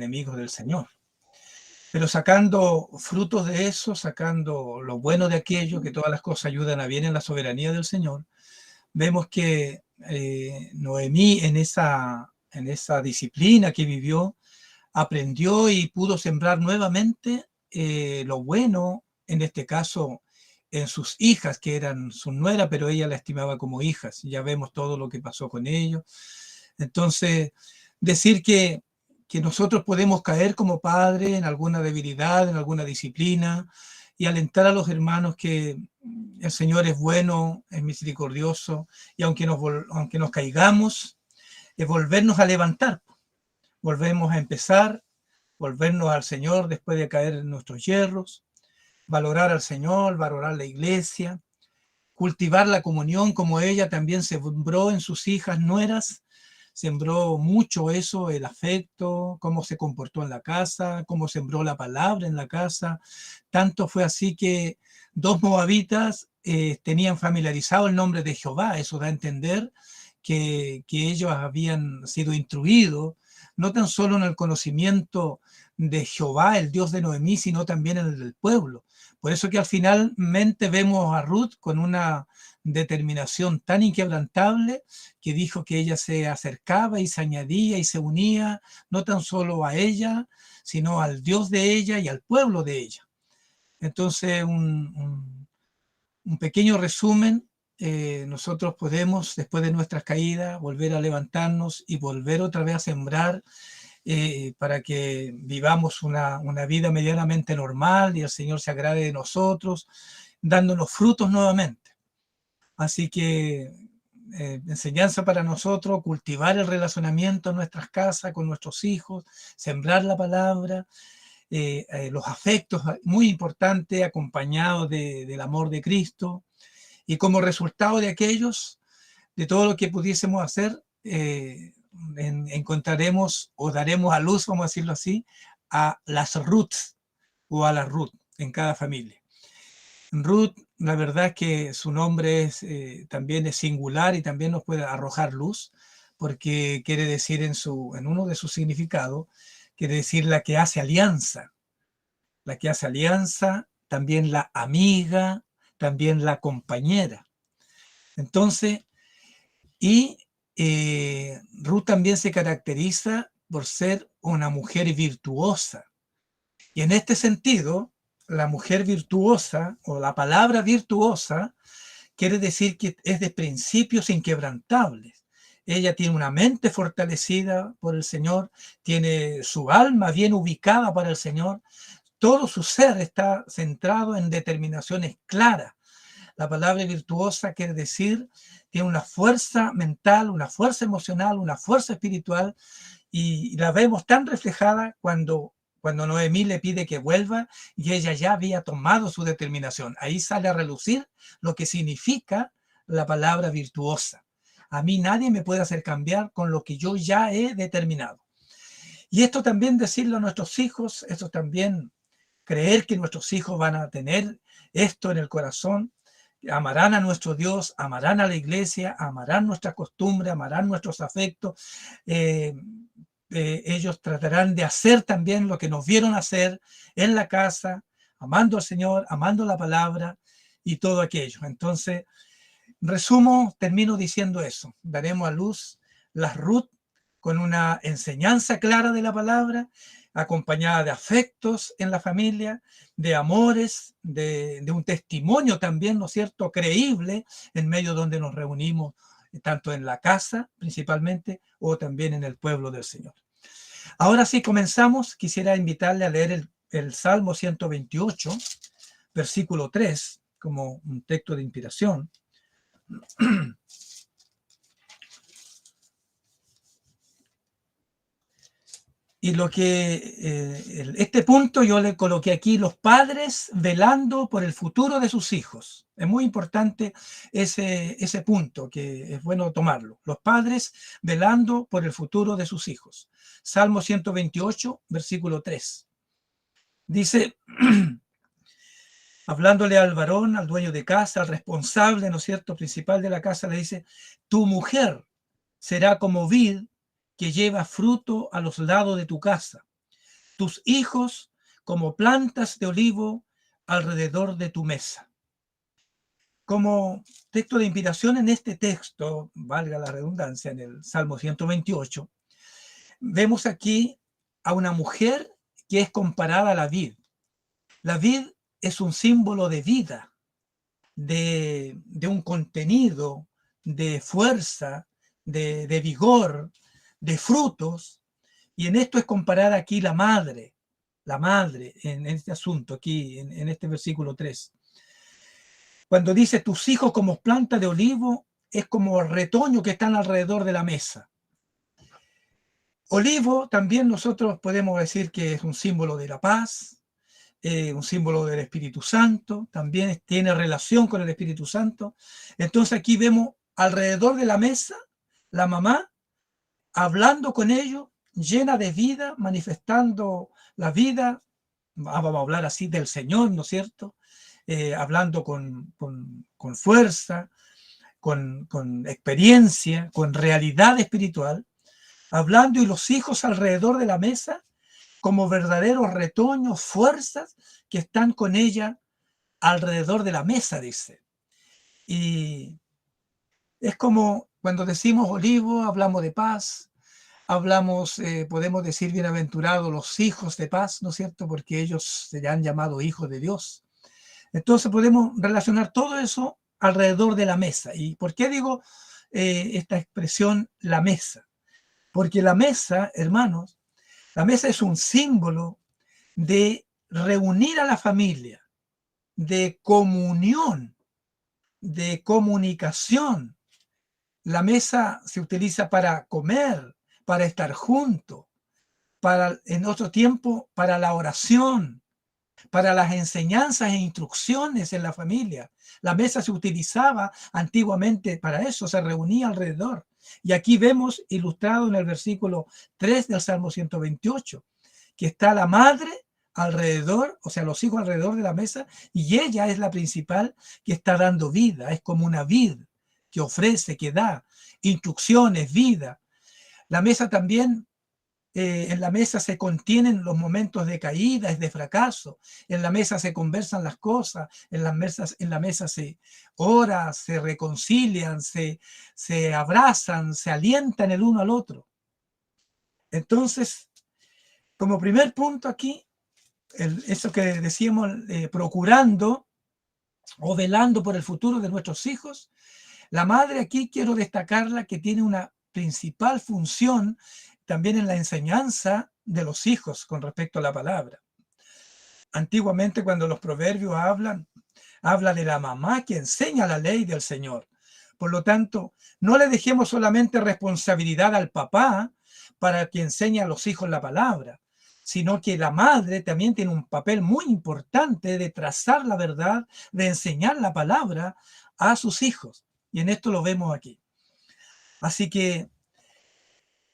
enemigos del Señor. Pero sacando frutos de eso, sacando lo bueno de aquello, que todas las cosas ayudan a bien en la soberanía del Señor, vemos que Noemí en esa disciplina que vivió, aprendió y pudo sembrar nuevamente lo bueno, en este caso en sus hijas, que eran su nuera, pero ella la estimaba como hijas. Ya vemos todo lo que pasó con ellos. Entonces, decir que nosotros podemos caer como padres en alguna debilidad, en alguna disciplina, y alentar a los hermanos que el Señor es bueno, es misericordioso, y aunque nos caigamos, es volvernos a levantar. Volvemos a empezar, volvernos al Señor después de caer en nuestros yerros, valorar al Señor, valorar la iglesia, cultivar la comunión como ella también sembró en sus hijas nueras, sembró mucho eso, el afecto, cómo se comportó en la casa, cómo sembró la palabra en la casa. Tanto fue así que dos moabitas tenían familiarizado el nombre de Jehová. Eso da a entender que ellos habían sido instruidos, no tan solo en el conocimiento de Jehová, el Dios de Noemí, sino también en el del pueblo. Por eso que al finalmente vemos a Ruth con una determinación tan inquebrantable que dijo que ella se acercaba y se añadía y se unía no tan solo a ella, sino al Dios de ella y al pueblo de ella. Entonces, un pequeño resumen, nosotros podemos, después de nuestras caídas, volver a levantarnos y volver otra vez a sembrar para que vivamos una vida medianamente normal y el Señor se agrade de nosotros, dándonos frutos nuevamente. Así que enseñanza para nosotros, cultivar el relacionamiento en nuestras casas, con nuestros hijos, sembrar la palabra, los afectos, muy importante, acompañados del amor de Cristo. Y como resultado de aquellos, de todo lo que pudiésemos hacer, encontraremos o daremos a luz, vamos a decirlo así, a las Ruths o a la Ruth en cada familia. Ruth, la verdad es que su nombre también es singular y también nos puede arrojar luz, porque quiere decir en uno de sus significados, quiere decir la que hace alianza. La que hace alianza, también la amiga, también la compañera. Entonces, Ruth también se caracteriza por ser una mujer virtuosa. Y en este sentido, la mujer virtuosa o la palabra virtuosa quiere decir que es de principios inquebrantables. Ella tiene una mente fortalecida por el Señor, tiene su alma bien ubicada para el Señor, todo su ser está centrado en determinaciones claras. La palabra virtuosa quiere decir, tiene una fuerza mental, una fuerza emocional, una fuerza espiritual, y la vemos tan reflejada cuando Noemí le pide que vuelva y ella ya había tomado su determinación. Ahí sale a relucir lo que significa la palabra virtuosa. A mí nadie me puede hacer cambiar con lo que yo ya he determinado. Y esto también decirlo a nuestros hijos, esto también creer que nuestros hijos van a tener esto en el corazón, amarán a nuestro Dios, amarán a la iglesia, amarán nuestras costumbres, amarán nuestros afectos. Ellos tratarán de hacer también lo que nos vieron hacer en la casa, amando al Señor, amando la palabra y todo aquello. Entonces, termino diciendo eso. Daremos a luz las Ruth con una enseñanza clara de la palabra, acompañada de afectos en la familia, de amores, de un testimonio también, ¿no es cierto?, creíble en medio donde nos reunimos, tanto en la casa principalmente o también en el pueblo del Señor. Ahora sí, comenzamos. Quisiera invitarle a leer el Salmo 128, versículo 3, como un texto de inspiración. Y este punto yo le coloqué aquí, los padres velando por el futuro de sus hijos. Es muy importante ese punto, que es bueno tomarlo. Los padres velando por el futuro de sus hijos. Salmo 128, versículo 3. Dice, hablándole al varón, al dueño de casa, al responsable, ¿no es cierto?, principal de la casa, le dice, tu mujer será como vid que lleva fruto a los lados de tu casa, tus hijos como plantas de olivo alrededor de tu mesa. Como texto de inspiración en este texto, valga la redundancia, en el Salmo 128, vemos aquí a una mujer que es comparada a la vid. La vid es un símbolo de vida, de un contenido, de fuerza, de vigor, de frutos. Y en esto es comparada aquí la madre en este asunto, aquí en este versículo 3. Cuando dice tus hijos como planta de olivo, es como retoño que están alrededor de la mesa. Olivo también nosotros podemos decir que es un símbolo de la paz, un símbolo del Espíritu Santo, también tiene relación con el Espíritu Santo. Entonces aquí vemos alrededor de la mesa la mamá hablando con ellos, llena de vida, manifestando la vida, vamos a hablar así del Señor, ¿no es cierto? Hablando con fuerza, con experiencia, con realidad espiritual, hablando y los hijos alrededor de la mesa como verdaderos retoños, fuerzas que están con ella alrededor de la mesa, dice. Y es como cuando decimos olivo, hablamos de paz, hablamos, podemos decir bienaventurados los hijos de paz, ¿no es cierto? Porque ellos se han llamado hijos de Dios. Entonces podemos relacionar todo eso alrededor de la mesa. ¿Y por qué digo esta expresión la mesa? Porque la mesa, hermanos, la mesa es un símbolo de reunir a la familia, de comunión, de comunicación. La mesa se utiliza para comer, para estar juntos, en otro tiempo, para la oración, para las enseñanzas e instrucciones en la familia. La mesa se utilizaba antiguamente para eso, se reunía alrededor. Y aquí vemos ilustrado en el versículo 3 del Salmo 128, que está la madre alrededor, o sea, los hijos alrededor de la mesa, y ella es la principal que está dando vida, es como una vid que ofrece, que da instrucciones, vida. La mesa también, en la mesa se contienen los momentos de caída, de fracaso, en la mesa se conversan las cosas, en la mesa se ora, se reconcilian, se abrazan, se alientan el uno al otro. Entonces, como primer punto aquí, eso que decíamos, procurando o velando por el futuro de nuestros hijos, la madre aquí quiero destacarla que tiene una principal función también en la enseñanza de los hijos con respecto a la palabra. Antiguamente cuando los proverbios habla de la mamá que enseña la ley del Señor. Por lo tanto, no le dejemos solamente responsabilidad al papá para que enseñe a los hijos la palabra, sino que la madre también tiene un papel muy importante de trazar la verdad, de enseñar la palabra a sus hijos. Y en esto lo vemos aquí. Así que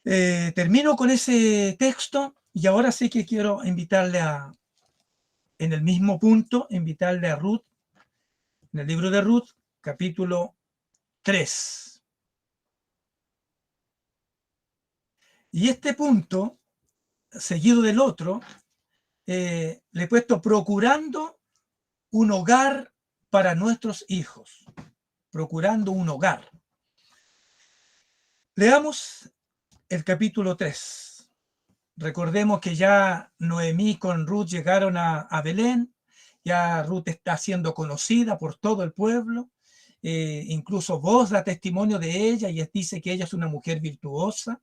termino con ese texto y ahora sí que quiero invitarle en el mismo punto, invitarle a Ruth, en el libro de Ruth, capítulo 3. Y este punto, seguido del otro, le he puesto procurando un hogar para nuestros hijos. Procurando un hogar. Leamos el capítulo 3. Recordemos que ya Noemí con Ruth llegaron a Belén, ya Ruth está siendo conocida por todo el pueblo, incluso Vos da testimonio de ella y dice que ella es una mujer virtuosa,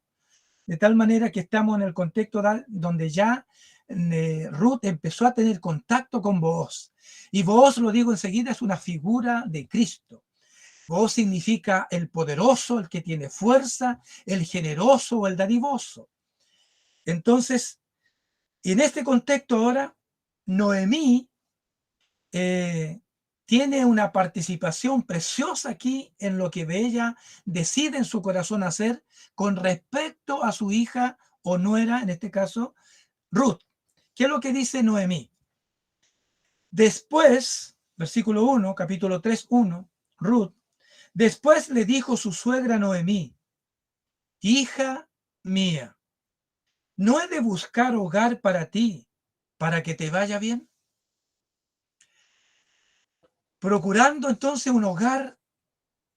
de tal manera que estamos en el contexto donde ya Ruth empezó a tener contacto con Booz, y Booz, lo digo enseguida, es una figura de Cristo. Booz significa el poderoso, el que tiene fuerza, el generoso o el dadivoso. Entonces, en este contexto ahora, Noemí tiene una participación preciosa aquí en lo que ella decide en su corazón hacer con respecto a su hija o nuera, en este caso, Ruth. ¿Qué es lo que dice Noemí? Después, versículo 1, capítulo 3, 1, Ruth, después le dijo su suegra Noemí, hija mía, ¿No he de buscar hogar para ti, para que te vaya bien? Procurando entonces un hogar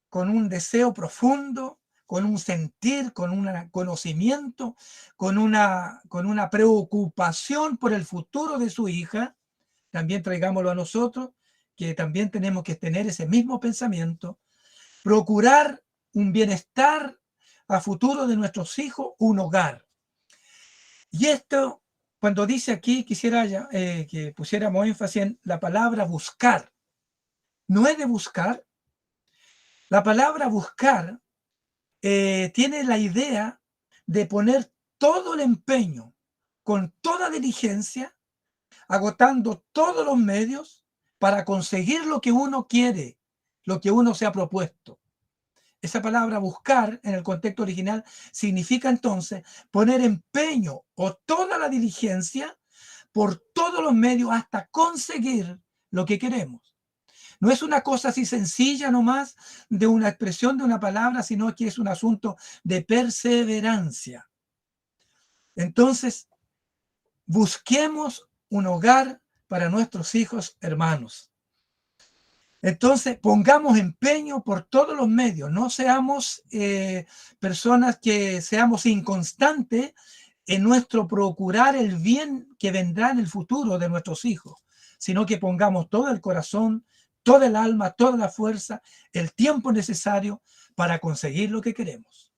con un deseo profundo, con un sentir, con un conocimiento, con una preocupación por el futuro de su hija, también traigámoslo a nosotros, que también tenemos que tener ese mismo pensamiento, procurar un bienestar a futuro de nuestros hijos, un hogar. Y esto, cuando dice aquí, quisiera que pusiéramos énfasis en la palabra buscar. No es de buscar. La palabra buscar tiene la idea de poner todo el empeño, con toda diligencia, agotando todos los medios para conseguir lo que uno quiere, lo que uno se ha propuesto. Esa palabra buscar en el contexto original significa entonces poner empeño o toda la diligencia por todos los medios hasta conseguir lo que queremos. No es una cosa así sencilla nomás de una expresión de una palabra, sino que es un asunto de perseverancia. Entonces, busquemos un hogar para nuestros hijos hermanos. Entonces, pongamos empeño por todos los medios, no seamos personas que seamos inconstantes en nuestro procurar el bien que vendrá en el futuro de nuestros hijos, sino que pongamos todo el corazón, toda el alma, toda la fuerza, el tiempo necesario para conseguir lo que queremos.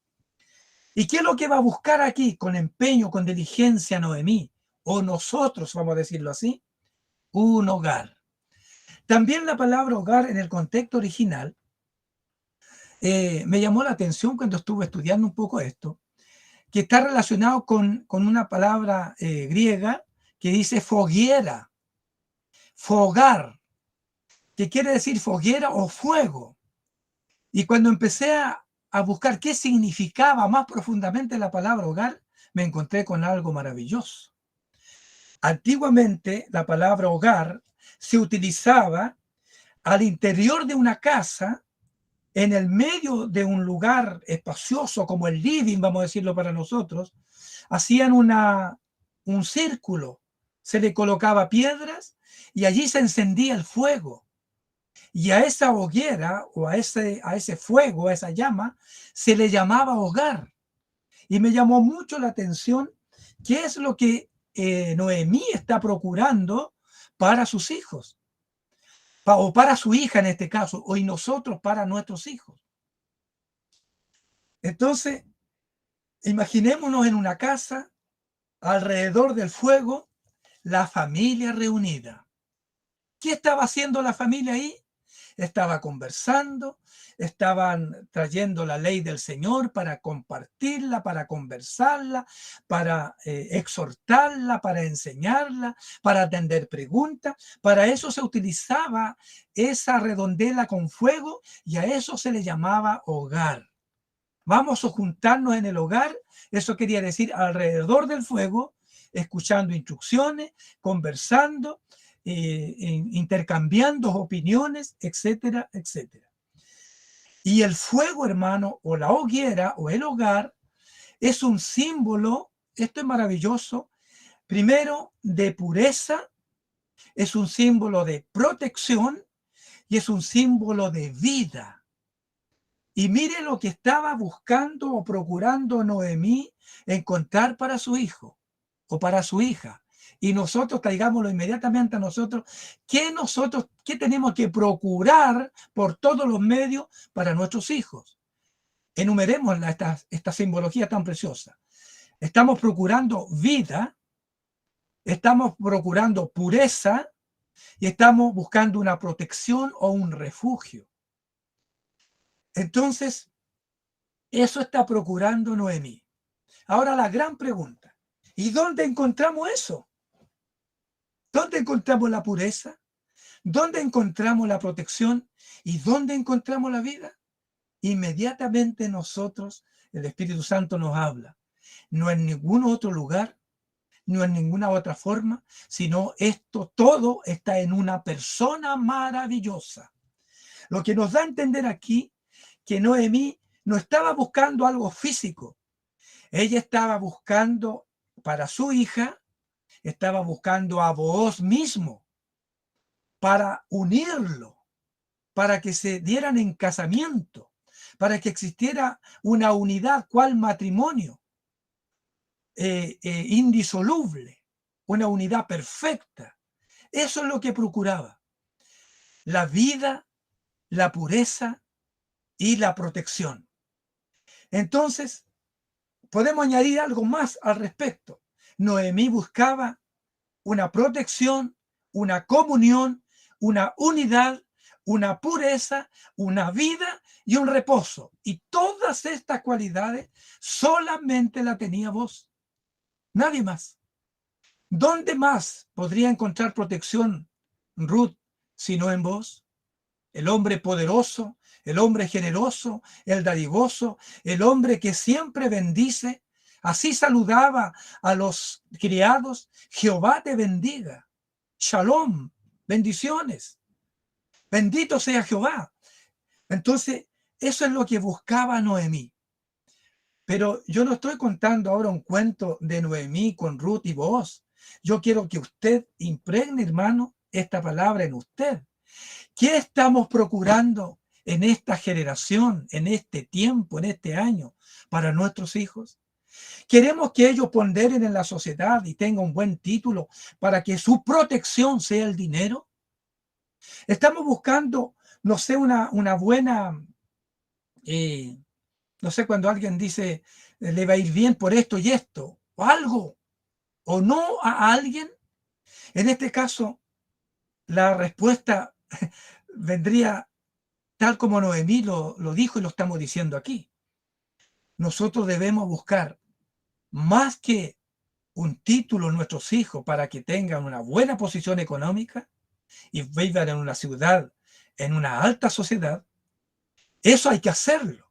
¿Y qué es lo que va a buscar aquí con empeño, con diligencia Noemí? O nosotros, vamos a decirlo así, un hogar. También la palabra hogar en el contexto original me llamó la atención cuando estuve estudiando un poco esto, que está relacionado con una palabra griega que dice foguera, fogar, que quiere decir foguera o fuego. Y cuando empecé a buscar qué significaba más profundamente la palabra hogar, me encontré con algo maravilloso. Antiguamente la palabra hogar se utilizaba al interior de una casa, en el medio de un lugar espacioso como el living, vamos a decirlo para nosotros, hacían un círculo, se le colocaba piedras y allí se encendía el fuego. Y a esa hoguera o a ese fuego, a esa llama, se le llamaba hogar. Y me llamó mucho la atención qué es lo que Noemí está procurando para sus hijos, o para su hija en este caso, y nosotros para nuestros hijos. Entonces, imaginémonos en una casa, alrededor del fuego, la familia reunida. ¿Qué estaba haciendo la familia ahí? Estaba conversando, estaban trayendo la ley del Señor para compartirla, para conversarla, para exhortarla, para enseñarla, para atender preguntas. Para eso se utilizaba esa redondela con fuego y a eso se le llamaba hogar. Vamos a juntarnos en el hogar, eso quería decir alrededor del fuego, escuchando instrucciones, conversando, intercambiando opiniones, etcétera, etcétera. Y el fuego, hermano, o la hoguera, o el hogar, es un símbolo, esto es maravilloso, primero de pureza, es un símbolo de protección y es un símbolo de vida. Y mire lo que estaba buscando o procurando Noemí encontrar para su hijo o para su hija. Y nosotros traigámoslo inmediatamente a nosotros. ¿Qué tenemos que procurar por todos los medios para nuestros hijos? Enumeremos esta simbología tan preciosa. Estamos procurando vida, estamos procurando pureza y estamos buscando una protección o un refugio. Entonces, eso está procurando Noemí. Ahora la gran pregunta, ¿y dónde encontramos eso? ¿Dónde encontramos la pureza? ¿Dónde encontramos la protección? ¿Y dónde encontramos la vida? Inmediatamente nosotros, el Espíritu Santo nos habla. No en ningún otro lugar, no en ninguna otra forma, sino esto todo está en una persona maravillosa. Lo que nos da a entender aquí que Noemí no estaba buscando algo físico, ella estaba buscando para su hija, estaba buscando a Booz mismo para unirlo, para que se dieran en casamiento, para que existiera una unidad cual matrimonio indisoluble, una unidad perfecta. Eso es lo que procuraba: la vida, la pureza y la protección. Entonces, podemos añadir algo más al respecto. Noemí buscaba una protección, una comunión, una unidad, una pureza, una vida y un reposo. Y todas estas cualidades solamente la tenía vos, nadie más. ¿Dónde más podría encontrar protección Ruth sino en vos? El hombre poderoso, el hombre generoso, el dadivoso, el hombre que siempre bendice. Así saludaba a los criados: Jehová te bendiga. Shalom, bendiciones. Bendito sea Jehová. Entonces, eso es lo que buscaba Noemí. Pero yo no estoy contando ahora un cuento de Noemí con Ruth y Booz. Yo quiero que usted impregne, hermano, esta palabra en usted. ¿Qué estamos procurando en esta generación, en este tiempo, en este año, para nuestros hijos? ¿Queremos que ellos ponderen en la sociedad y tengan un buen título para que su protección sea el dinero? Estamos buscando, no sé, una buena, no sé, cuando alguien dice, le va a ir bien por esto y esto, o algo, o no a alguien. En este caso, la respuesta vendría tal como Noemí lo dijo y lo estamos diciendo aquí. Nosotros debemos buscar más que un título en nuestros hijos para que tengan una buena posición económica y vivan en una ciudad, en una alta sociedad. Eso hay que hacerlo.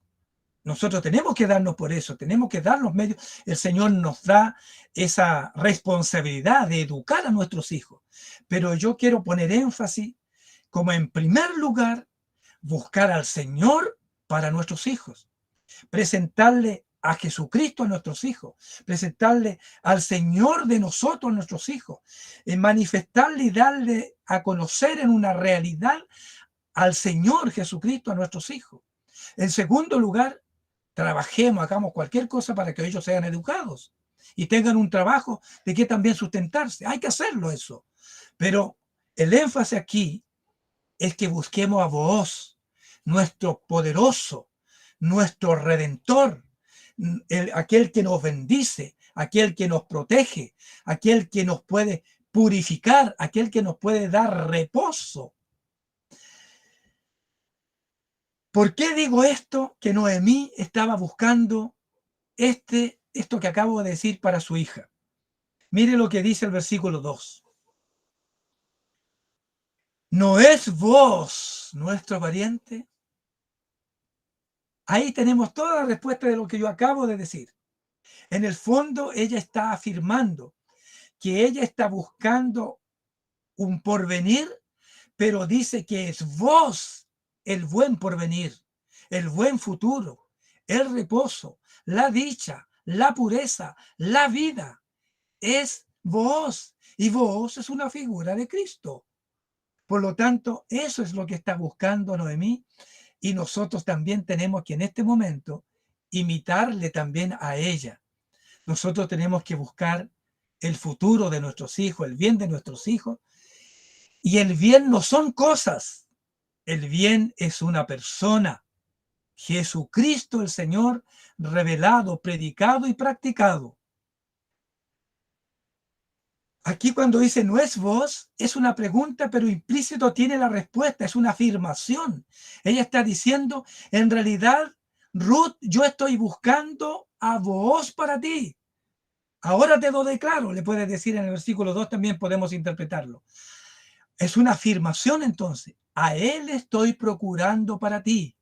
Nosotros tenemos que darnos por eso, tenemos que dar los medios. El Señor nos da esa responsabilidad de educar a nuestros hijos. Pero yo quiero poner énfasis como en primer lugar buscar al Señor para nuestros hijos, presentarle a Jesucristo a nuestros hijos, presentarle al Señor de nosotros a nuestros hijos, manifestarle y darle a conocer en una realidad al Señor Jesucristo a nuestros hijos. En segundo lugar, trabajemos, hagamos cualquier cosa para que ellos sean educados y tengan un trabajo de que también sustentarse. Hay que hacerlo eso. Pero el énfasis aquí es que busquemos a Booz, nuestro poderoso, nuestro redentor, aquel que nos bendice, aquel que nos protege, aquel que nos puede purificar, aquel que nos puede dar reposo. ¿Por qué digo esto? Que Noemí estaba buscando esto que acabo de decir para su hija. Mire lo que dice el versículo 2. ¿No es vos nuestro pariente? Ahí tenemos toda la respuesta de lo que yo acabo de decir. En el fondo, ella está afirmando que ella está buscando un porvenir, pero dice que es vos el buen porvenir, el buen futuro, el reposo, la dicha, la pureza, la vida. Es vos, y vos es una figura de Cristo. Por lo tanto, eso es lo que está buscando Noemí, y nosotros también tenemos que en este momento imitarle también a ella. Nosotros tenemos que buscar el futuro de nuestros hijos, el bien de nuestros hijos, y el bien no son cosas, el bien es una persona, Jesucristo el Señor, revelado, predicado y practicado. Aquí cuando dice no es vos, es una pregunta, pero implícito tiene la respuesta, es una afirmación. Ella está diciendo, en realidad, Ruth, yo estoy buscando a vos para ti. Ahora te lo declaro, le puedes decir en el versículo 2, también podemos interpretarlo. Es una afirmación entonces, a él estoy procurando para ti.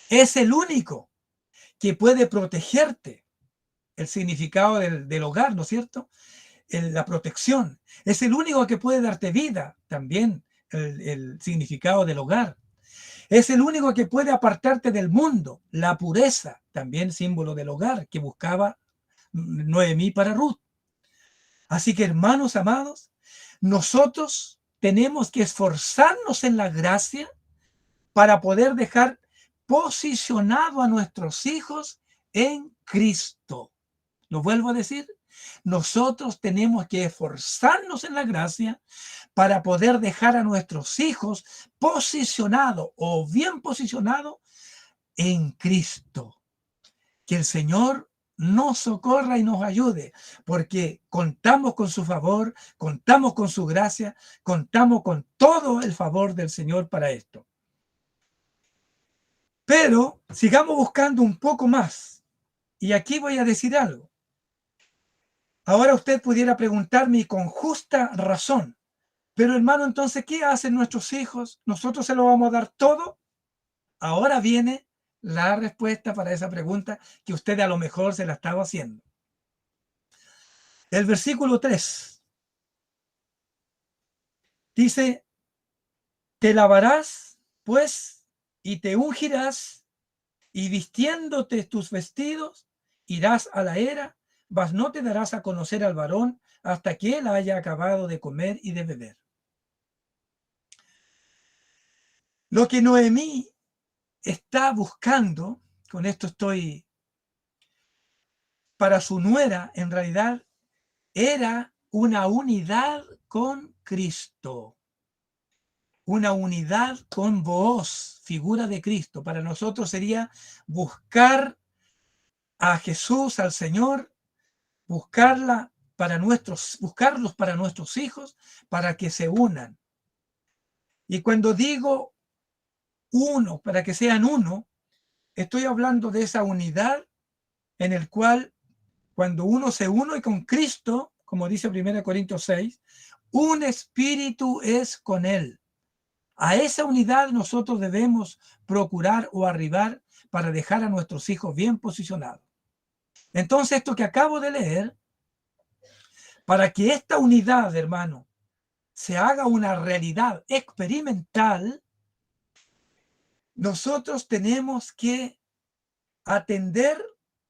Es el único que puede protegerte, el significado del hogar, ¿no es cierto? La protección. Es el único que puede darte vida, también el significado del hogar. Es el único que puede apartarte del mundo, la pureza, también símbolo del hogar que buscaba Noemí para Ruth. Así que, hermanos amados, nosotros tenemos que esforzarnos en la gracia para poder dejar posicionado a nuestros hijos en Cristo. Lo vuelvo a decir, nosotros tenemos que esforzarnos en la gracia para poder dejar a nuestros hijos posicionados o bien posicionados en Cristo. Que el Señor nos socorra y nos ayude, porque contamos con su favor, contamos con su gracia, contamos con todo el favor del Señor para esto. Pero sigamos buscando un poco más. Y aquí voy a decir algo. Ahora usted pudiera preguntarme, y con justa razón, pero hermano, entonces, ¿qué hacen nuestros hijos? ¿Nosotros se lo vamos a dar todo? Ahora viene la respuesta para esa pregunta que usted a lo mejor se la estaba haciendo. El versículo 3 dice, te lavarás, pues, y te ungirás, y vistiéndote tus vestidos, irás a la era, mas no te darás a conocer al varón hasta que él haya acabado de comer y de beber. Lo que Noemí está buscando, con esto estoy, para su nuera, en realidad, era una unidad con Cristo, una unidad con Booz, figura de Cristo. Para nosotros sería buscar a Jesús, al Señor, buscarlos para nuestros hijos, para que se unan. Y cuando digo uno, para que sean uno, estoy hablando de esa unidad en el cual cuando uno se une con Cristo, como dice 1 Corintios 6, un espíritu es con él. A esa unidad nosotros debemos procurar o arribar para dejar a nuestros hijos bien posicionados. Entonces, esto que acabo de leer, para que esta unidad, hermano, se haga una realidad experimental, nosotros tenemos que atender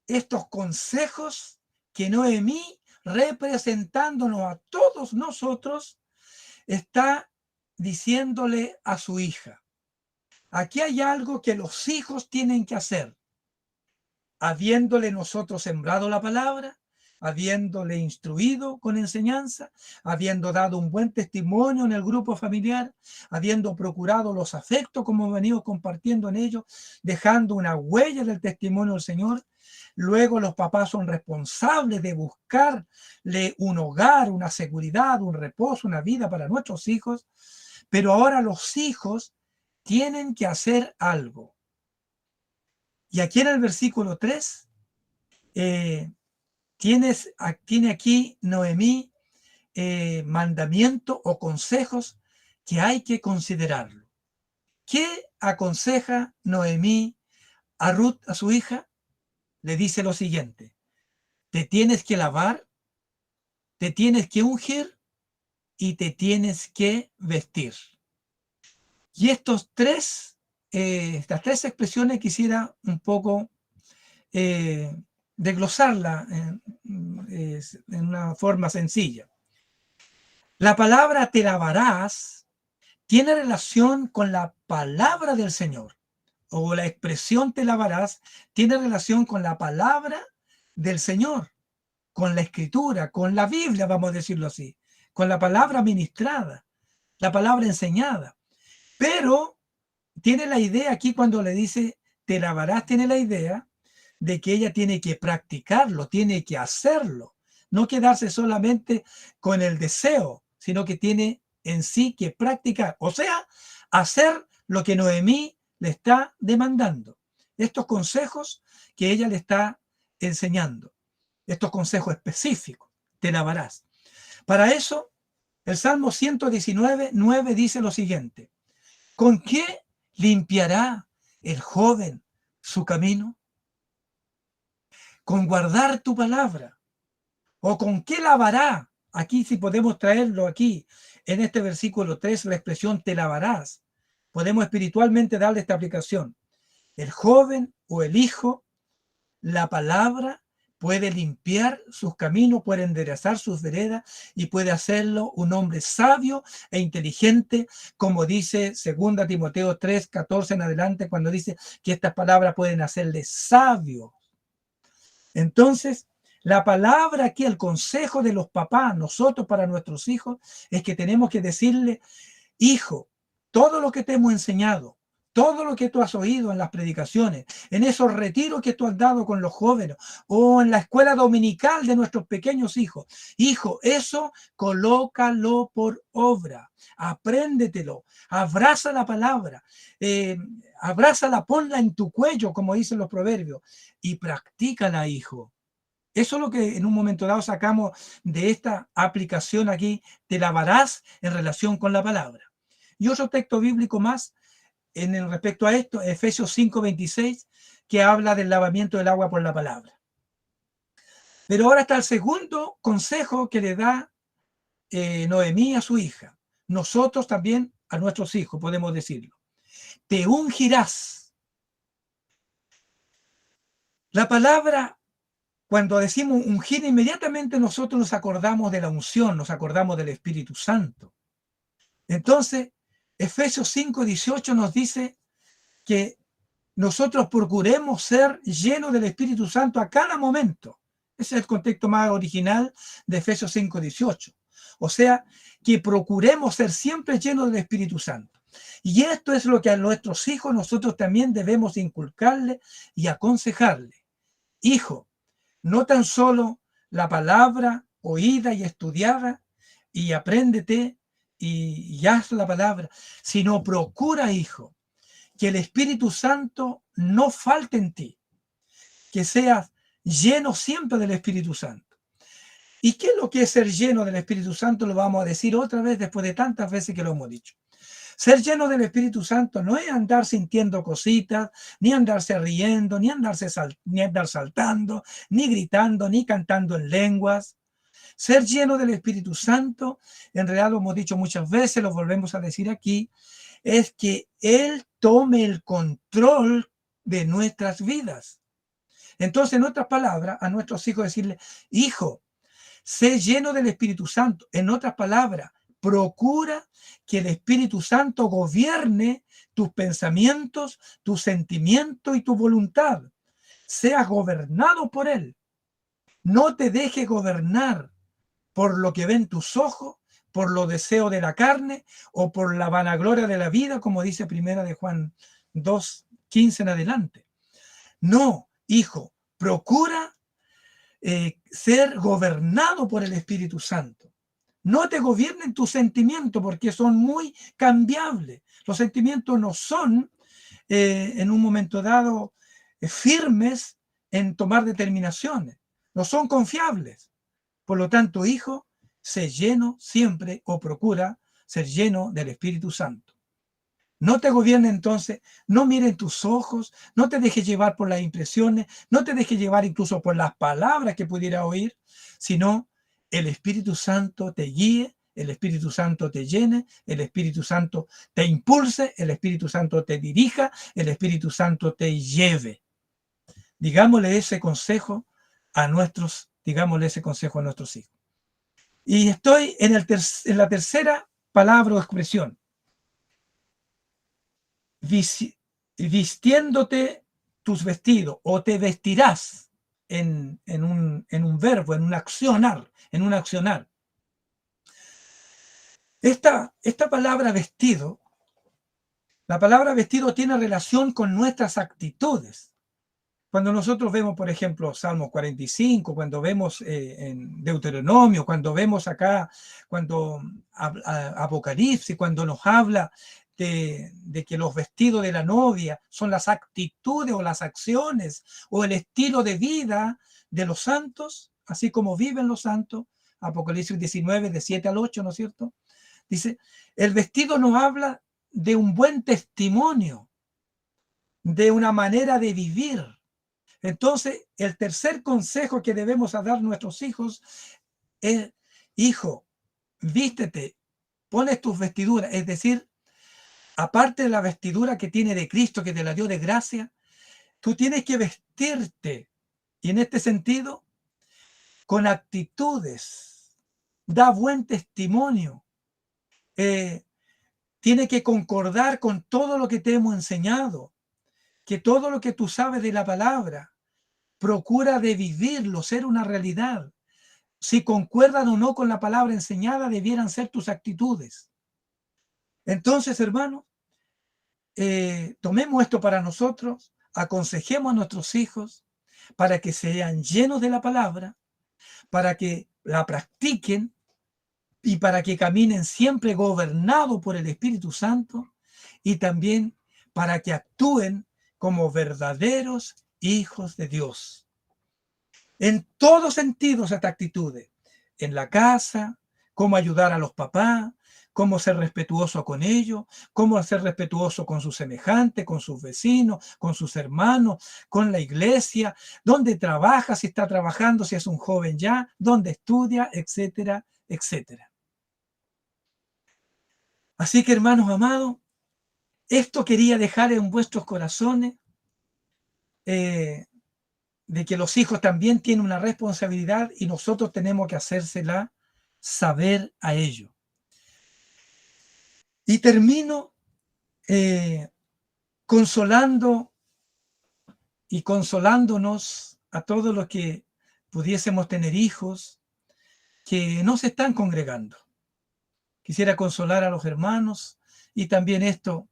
estos consejos que Noemí, representándonos a todos nosotros, está diciéndole a su hija. Aquí hay algo que los hijos tienen que hacer. Habiéndole nosotros sembrado la palabra, habiéndole instruido con enseñanza, habiendo dado un buen testimonio en el grupo familiar, habiendo procurado los afectos como hemos venido compartiendo en ellos, dejando una huella del testimonio del Señor. Luego los papás son responsables de buscarle un hogar, una seguridad, un reposo, una vida para nuestros hijos, pero ahora los hijos tienen que hacer algo. Y aquí en el versículo 3, tiene aquí Noemí mandamientos o consejos que hay que considerarlo. ¿Qué aconseja Noemí a Ruth, a su hija? Le dice lo siguiente: te tienes que lavar, te tienes que ungir y te tienes que vestir. Y estas tres expresiones quisiera un poco desglosarla en una forma sencilla. La palabra te lavarás tiene relación con la palabra del Señor, o la expresión te lavarás tiene relación con la palabra del Señor, con la escritura, con la Biblia, vamos a decirlo así, con la palabra ministrada, la palabra enseñada. Pero tiene la idea aquí cuando le dice te lavarás, tiene la idea de que ella tiene que practicarlo, tiene que hacerlo, no quedarse solamente con el deseo, sino que tiene en sí que practicar, o sea, hacer lo que Noemí le está demandando. Estos consejos que ella le está enseñando, estos consejos específicos, te lavarás. Para eso, el Salmo 119:9 dice lo siguiente: ¿con qué limpiará el joven su camino? Con guardar tu palabra. ¿O con qué lavará? Aquí, si podemos traerlo aquí, en este versículo 3, la expresión te lavarás. Podemos espiritualmente darle esta aplicación. El joven o el hijo, la palabra puede limpiar sus caminos, puede enderezar sus veredas y puede hacerlo un hombre sabio e inteligente, como dice 2 Timoteo 3:14 en adelante, cuando dice que estas palabras pueden hacerle sabio. Entonces, la palabra aquí, el consejo de los papás, nosotros para nuestros hijos, es que tenemos que decirle: hijo, todo lo que te hemos enseñado, todo lo que tú has oído en las predicaciones, en esos retiros que tú has dado con los jóvenes o en la escuela dominical de nuestros pequeños hijos, hijo, eso colócalo por obra, apréndetelo, abraza la palabra, abrázala, ponla en tu cuello, como dicen los proverbios, y practícala, hijo. Eso es lo que en un momento dado sacamos de esta aplicación aquí, te lavarás en relación con la palabra. Y otro texto bíblico más en el respecto a esto, Efesios 5:26, que habla del lavamiento del agua por la palabra. Pero ahora está el segundo consejo que le da Noemí a su hija. Nosotros también a nuestros hijos podemos decirlo. Te ungirás. La palabra, cuando decimos ungir, inmediatamente nosotros nos acordamos de la unción, nos acordamos del Espíritu Santo. Entonces, Efesios 5:18 nos dice que nosotros procuremos ser llenos del Espíritu Santo a cada momento. Ese es el contexto más original de Efesios 5:18. O sea, que procuremos ser siempre llenos del Espíritu Santo. Y esto es lo que a nuestros hijos nosotros también debemos inculcarle y aconsejarle. Hijo, no tan solo la palabra oída y estudiada y apréndete y haz la palabra, sino procura, hijo, que el Espíritu Santo no falte en ti, que seas lleno siempre del Espíritu Santo. ¿Y qué es lo que es ser lleno del Espíritu Santo? Lo vamos a decir otra vez después de tantas veces que lo hemos dicho. Ser lleno del Espíritu Santo no es andar sintiendo cositas, ni andarse riendo, ni andar saltando, ni gritando, ni cantando en lenguas. Ser lleno del Espíritu Santo, en realidad lo hemos dicho muchas veces, lo volvemos a decir aquí, es que Él tome el control de nuestras vidas. Entonces, en otras palabras, a nuestros hijos decirle: hijo, sé lleno del Espíritu Santo. En otras palabras, procura que el Espíritu Santo gobierne tus pensamientos, tus sentimientos y tu voluntad. Seas gobernado por Él. No te dejes gobernar por lo que ven tus ojos, por los deseos de la carne o por la vanagloria de la vida, como dice Primera de Juan 2:15 en adelante. No, hijo, procura ser gobernado por el Espíritu Santo. No te gobiernen tus sentimientos porque son muy cambiables. Los sentimientos no son en un momento dado firmes en tomar determinaciones. No son confiables. Por lo tanto, hijo, sé lleno siempre o procura ser lleno del Espíritu Santo. No te gobierne entonces, no miren tus ojos, no te dejes llevar por las impresiones, no te dejes llevar incluso por las palabras que pudiera oír, sino el Espíritu Santo te guíe, el Espíritu Santo te llene, el Espíritu Santo te impulse, el Espíritu Santo te dirija, el Espíritu Santo te lleve. Digámosle ese consejo a nuestros hijos. Y estoy en la tercera palabra o expresión. Vistiéndote tus vestidos, o te vestirás en un verbo, en un accionar. Esta palabra vestido, la palabra vestido tiene relación con nuestras actitudes. Cuando nosotros vemos, por ejemplo, Salmo 45, cuando vemos en Deuteronomio, cuando vemos acá, cuando Apocalipsis, cuando nos habla de que los vestidos de la novia son las actitudes o las acciones o el estilo de vida de los santos, así como viven los santos, Apocalipsis 19, de 7 al 8, ¿no es cierto? Dice, el vestido nos habla de un buen testimonio, de una manera de vivir. Entonces, el tercer consejo que debemos dar a nuestros hijos es: hijo, vístete, pones tus vestiduras, es decir, aparte de la vestidura que tiene de Cristo, que te la dio de gracia, tú tienes que vestirte. Y en este sentido, con actitudes, da buen testimonio, tiene que concordar con todo lo que te hemos enseñado, que todo lo que tú sabes de la palabra, procura de vivirlo, ser una realidad. Si concuerdan o no con la palabra enseñada, debieran ser tus actitudes. Entonces, hermanos, tomemos esto para nosotros, aconsejemos a nuestros hijos para que sean llenos de la palabra, para que la practiquen y para que caminen siempre gobernados por el Espíritu Santo y también para que actúen como verdaderos hijos de Dios. En todos sentidos estas actitudes, en la casa, cómo ayudar a los papás, cómo ser respetuoso con ellos, cómo ser respetuoso con sus semejantes, con sus vecinos, con sus hermanos, con la iglesia, dónde trabaja, si está trabajando, si es un joven ya, dónde estudia, etcétera, etcétera. Así que, hermanos amados, esto quería dejar en vuestros corazones, de que los hijos también tienen una responsabilidad y nosotros tenemos que hacérsela saber a ellos. Y termino consolando y consolándonos a todos los que pudiésemos tener hijos que no se están congregando. Quisiera consolar a los hermanos y también esto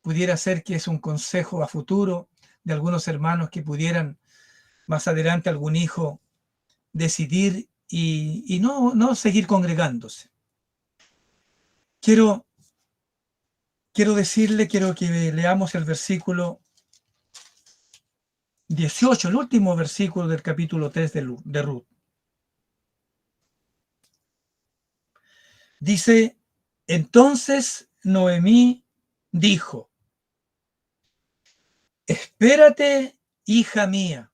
pudiera ser que es un consejo a futuro de algunos hermanos que pudieran más adelante algún hijo decidir y no seguir congregándose. Quiero decirle, quiero que leamos el versículo 18, el último versículo del capítulo 3 de Ruth. Dice, entonces Noemí dijo, espérate, hija mía,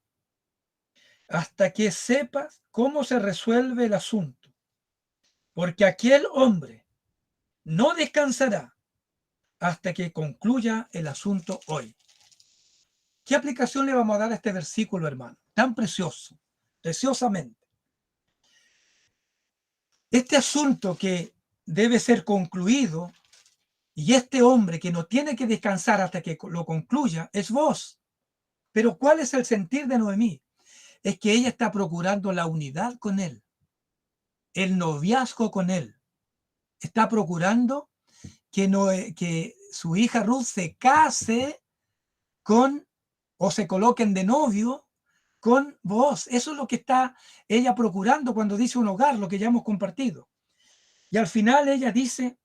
hasta que sepas cómo se resuelve el asunto, porque aquel hombre no descansará hasta que concluya el asunto hoy. ¿Qué aplicación le vamos a dar a este versículo, hermano? Tan precioso, preciosamente. Este asunto que debe ser concluido y este hombre que no tiene que descansar hasta que lo concluya es vos. Pero ¿cuál es el sentir de Noemí? Es que ella está procurando la unidad con él, el noviazgo con él. Está procurando que su hija Ruth se case con o se coloquen de novio con vos. Eso es lo que está ella procurando cuando dice un hogar, lo que ya hemos compartido. Y al final ella dice,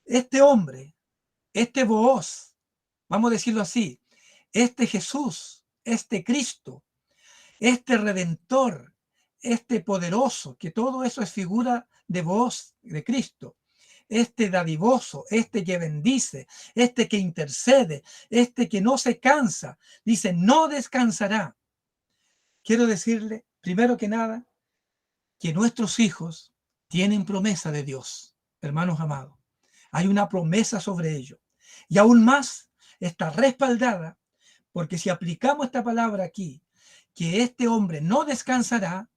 este hombre, este Booz, vamos a decirlo así, este Jesús, este Cristo, este Redentor, este poderoso, que todo eso es figura de Booz, de Cristo, este dadivoso, este que bendice, este que intercede, este que no se cansa, dice, no descansará. Quiero decirle, primero que nada, que nuestros hijos tienen promesa de Dios, hermanos amados. Hay una promesa sobre ellos. Y aún más, está respaldada, porque si aplicamos esta palabra aquí, que este hombre no descansará,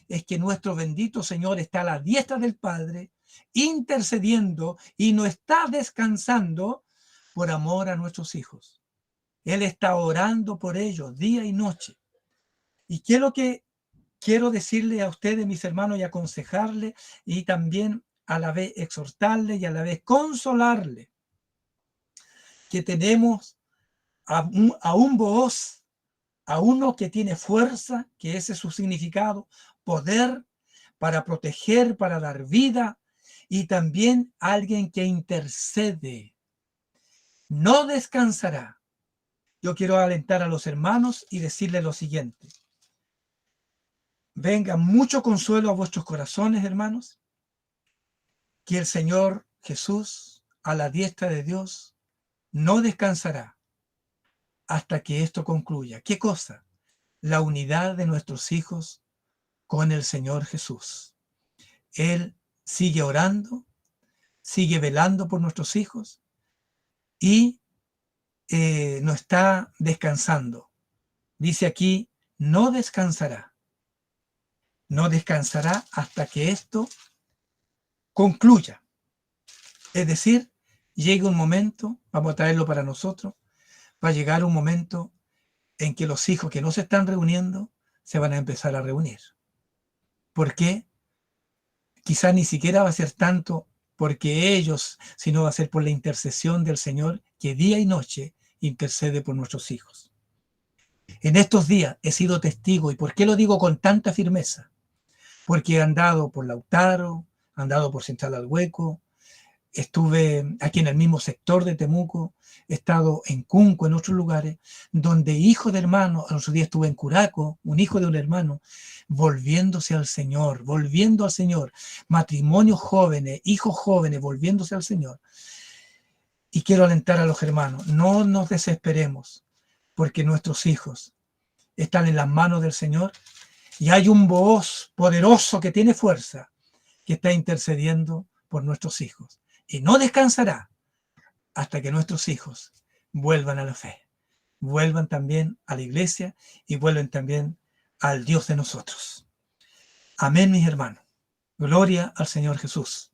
es que nuestro bendito Señor está a la diestra del Padre, intercediendo y no está descansando por amor a nuestros hijos. Él está orando por ellos día y noche. ¿Y qué es lo que quiero decirle a ustedes, mis hermanos, y aconsejarle y también a la vez exhortarle y a la vez consolarle? Que tenemos a un Booz, a uno que tiene fuerza, que ese es su significado, poder para proteger, para dar vida, y también alguien que intercede. No descansará. Yo quiero alentar a los hermanos y decirles lo siguiente. Venga mucho consuelo a vuestros corazones, hermanos, que el Señor Jesús, a la diestra de Dios, no descansará hasta que esto concluya. ¿Qué cosa? La unidad de nuestros hijos con el Señor Jesús. Él sigue orando, sigue velando por nuestros hijos y no está descansando. Dice aquí, no descansará. no descansará hasta que esto concluya. Es decir, llegue un momento, vamos a traerlo para nosotros, va a llegar un momento en que los hijos que no se están reuniendo se van a empezar a reunir. ¿Por qué? Quizás ni siquiera va a ser tanto porque ellos, sino va a ser por la intercesión del Señor que día y noche intercede por nuestros hijos. En estos días he sido testigo, ¿y por qué lo digo con tanta firmeza? Porque he andado por Lautaro, he andado por Central al Hueco, estuve aquí en el mismo sector de Temuco, he estado en Cunco, en otros lugares, donde hijos de hermanos, el otro día estuve en Curaco, un hijo de un hermano, volviéndose al Señor, volviendo al Señor, matrimonios jóvenes, hijos jóvenes, volviéndose al Señor. Y quiero alentar a los hermanos, no nos desesperemos, porque nuestros hijos están en las manos del Señor y hay un voz poderoso que tiene fuerza, que está intercediendo por nuestros hijos. Y no descansará hasta que nuestros hijos vuelvan a la fe, vuelvan también a la iglesia y vuelvan también al Dios de nosotros. Amén, mis hermanos. Gloria al Señor Jesús.